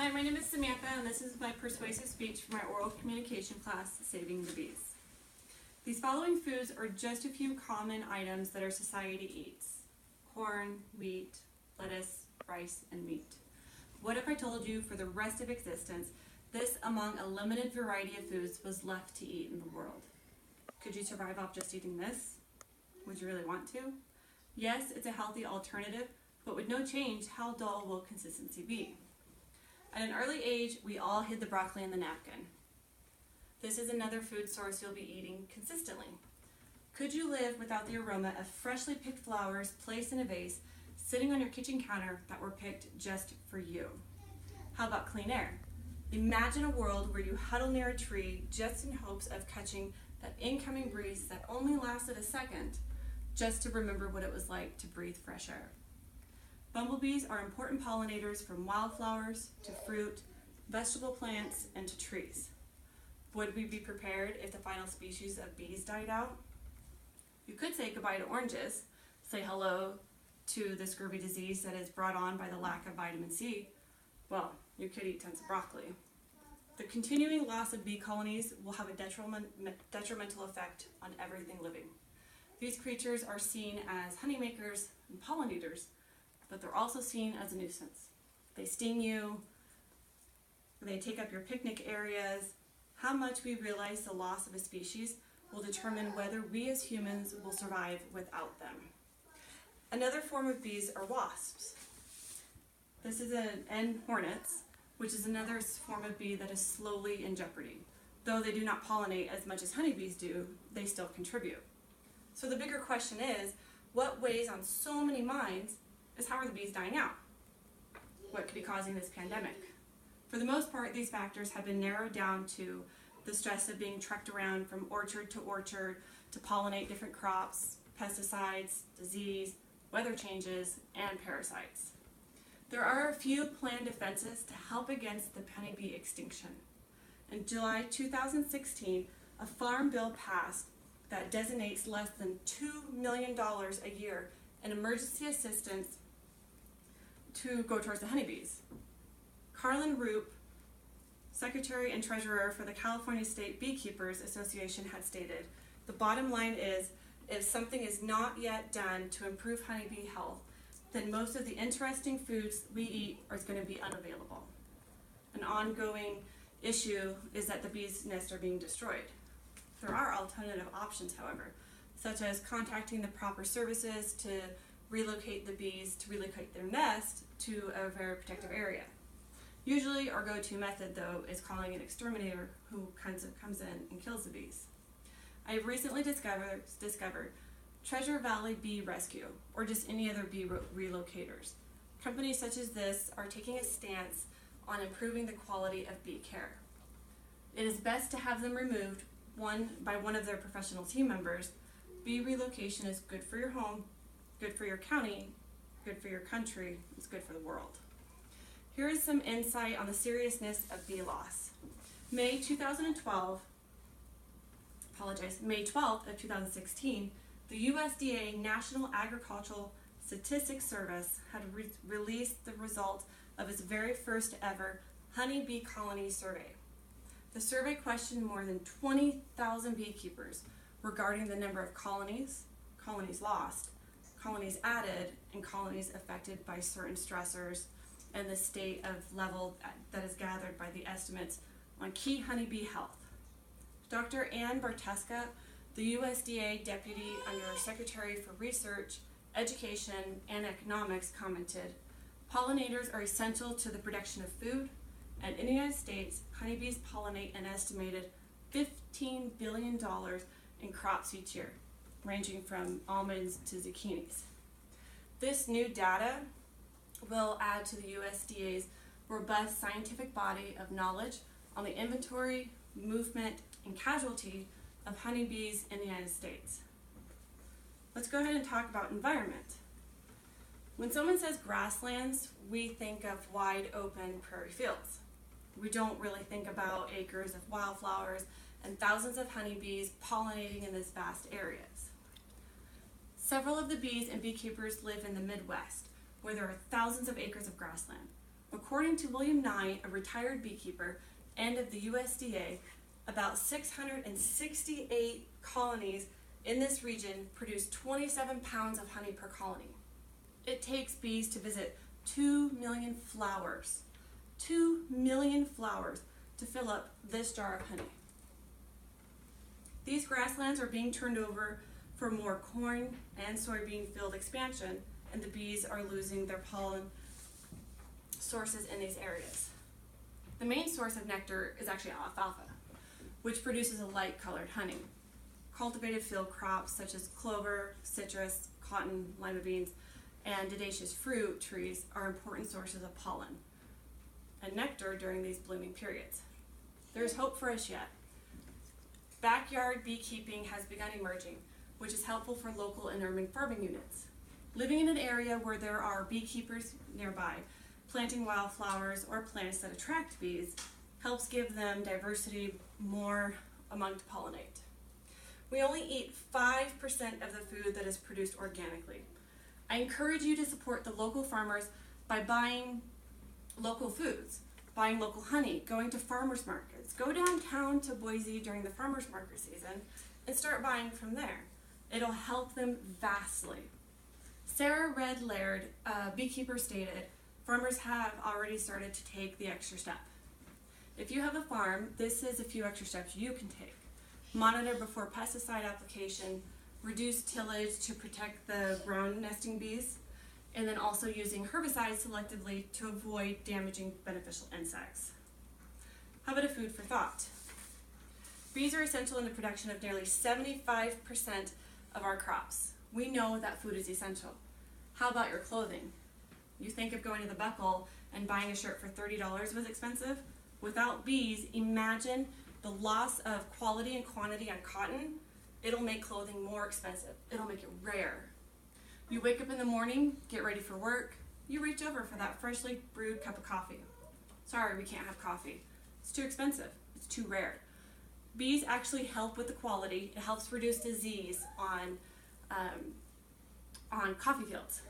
Hi, my name is Samantha, and this is my persuasive speech for my oral communication class, Saving the Bees. These following foods are just a few common items that our society eats: corn, wheat, lettuce, rice, and meat. What if I told you for the rest of existence, this among a limited variety of foods was left to eat in the world? Could you survive off just eating this? Would you really want to? Yes, it's a healthy alternative, but with no change, how dull will consistency be? At an early age, we all hid the broccoli in the napkin. This is another food source you'll be eating consistently. Could you live without the aroma of freshly picked flowers placed in a vase, sitting on your kitchen counter that were picked just for you? How about clean air? Imagine a world where you huddle near a tree just in hopes of catching that incoming breeze that only lasted a second, just to remember what it was like to breathe fresh air. Bumblebees are important pollinators from wildflowers to fruit, vegetable plants, and to trees. Would we be prepared if the final species of bees died out? You could say goodbye to oranges, say hello to the scurvy disease that is brought on by the lack of vitamin C. Well, you could eat tons of broccoli. The continuing loss of bee colonies will have a detrimental effect on everything living. These creatures are seen as honeymakers and pollinators, but they're also seen as a nuisance. They sting you, they take up your picnic areas. How much we realize the loss of a species will determine whether we as humans will survive without them. Another form of bees are wasps. This is an N hornets, which is another form of bee that is slowly in jeopardy. Though they do not pollinate as much as honeybees do, they still contribute. So the bigger question is, what weighs on so many minds is how are the bees dying out? What could be causing this pandemic? For the most part, these factors have been narrowed down to the stress of being trucked around from orchard to orchard to pollinate different crops, pesticides, disease, weather changes, and parasites. There are a few planned defenses to help against the honeybee extinction. In July 2016, a farm bill passed that designates less than $2 million a year in emergency assistance to go towards the honeybees. Carlin Roop, Secretary and Treasurer for the California State Beekeepers Association, had stated, "The bottom line is, if something is not yet done to improve honeybee health, then most of the interesting foods we eat are going to be unavailable." An ongoing issue is that the bees' nests are being destroyed. There are alternative options, however, such as contacting the proper services to relocate the bees, to relocate their nest to a very protective area. Usually our go-to method, though, is calling an exterminator who comes in and kills the bees. I have recently discovered Treasure Valley Bee Rescue, or just any other bee relocators. Companies such as this are taking a stance on improving the quality of bee care. It is best to have them removed by one of their professional team members. Bee relocation is good for your home, good for your county, good for your country, it's good for the world. Here is some insight on the seriousness of bee loss. May 12th of 2016, the USDA National Agricultural Statistics Service had released the result of its very first ever honeybee colony survey. The survey questioned more than 20,000 beekeepers regarding the number of colonies, colonies lost, colonies added, and colonies affected by certain stressors, and the state of level that is gathered by the estimates on key honeybee health. Dr. Ann Barteska, the USDA Deputy Under Secretary for Research, Education, and Economics, commented, "Pollinators are essential to the production of food, and in the United States, honeybees pollinate an estimated $15 billion in crops each year, ranging from almonds to zucchinis." This new data will add to the USDA's robust scientific body of knowledge on the inventory, movement, and casualty of honeybees in the United States. Let's go ahead and talk about environment. When someone says grasslands, we think of wide open prairie fields. We don't really think about acres of wildflowers and thousands of honeybees pollinating in these vast areas. Several of the bees and beekeepers live in the Midwest, where there are thousands of acres of grassland. According to William Nye, a retired beekeeper and of the USDA, about 668 colonies in this region produce 27 pounds of honey per colony. It takes bees to visit 2 million flowers. 2 million flowers to fill up this jar of honey. These grasslands are being turned over for more corn and soybean field expansion, and the bees are losing their pollen sources in these areas. The main source of nectar is actually alfalfa, which produces a light colored honey. Cultivated field crops such as clover, citrus, cotton, lima beans, and dioecious fruit trees are important sources of pollen and nectar during these blooming periods. There's hope for us yet. Backyard beekeeping has begun emerging, which is helpful for local and urban farming units. Living in an area where there are beekeepers nearby, planting wildflowers or plants that attract bees helps give them diversity more among to pollinate. We only eat 5% of the food that is produced organically. I encourage you to support the local farmers by buying local foods, buying local honey, going to farmers markets. Go downtown to Boise during the farmers market season and start buying from there. It'll help them vastly. Sarah Red Laird, a beekeeper, stated, farmers have already started to take the extra step. If you have a farm, this is a few extra steps you can take. Monitor before pesticide application, reduce tillage to protect the ground nesting bees, and then also using herbicides selectively to avoid damaging beneficial insects. How about a food for thought? Bees are essential in the production of nearly 75% of our crops. We know that food is essential. How about your clothing? You think of going to the Buckle and buying a shirt for $30 was expensive? Without bees, imagine the loss of quality and quantity on cotton. It'll make clothing more expensive. It'll make it rare. You wake up in the morning, get ready for work, you reach over for that freshly brewed cup of coffee. Sorry, we can't have coffee. It's too expensive. It's too rare. Bees actually help with the quality. It helps reduce disease on coffee fields.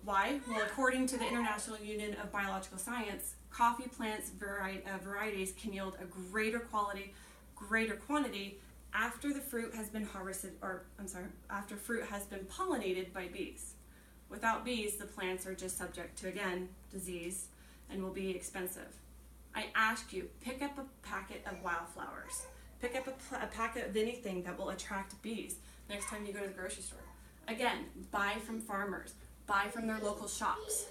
Why? Well, according to the International Union of Biological Science, coffee plants varieties can yield a greater quality, greater quantity after the fruit has been after fruit has been pollinated by bees. Without bees, the plants are just subject to, again, disease and will be expensive. I ask you, pick up a packet of wildflowers. Pick up a packet of anything that will attract bees next time you go to the grocery store. Again, buy from farmers. Buy from their local shops.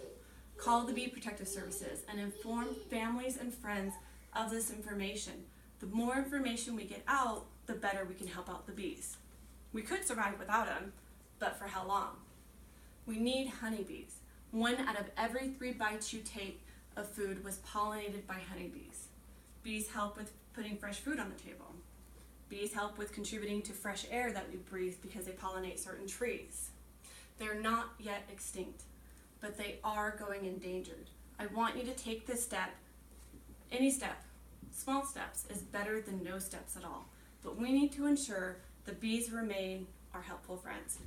Call the Bee Protective Services and inform families and friends of this information. The more information we get out, the better we can help out the bees. We could survive without them, but for how long? We need honeybees. 1 out of every 3 bites you take of food was pollinated by honeybees. Bees help with putting fresh food on the table. Bees help with contributing to fresh air that we breathe because they pollinate certain trees. They're not yet extinct, but they are going endangered. I want you to take this step. Any step, small steps, is better than no steps at all. But we need to ensure the bees remain our helpful friends.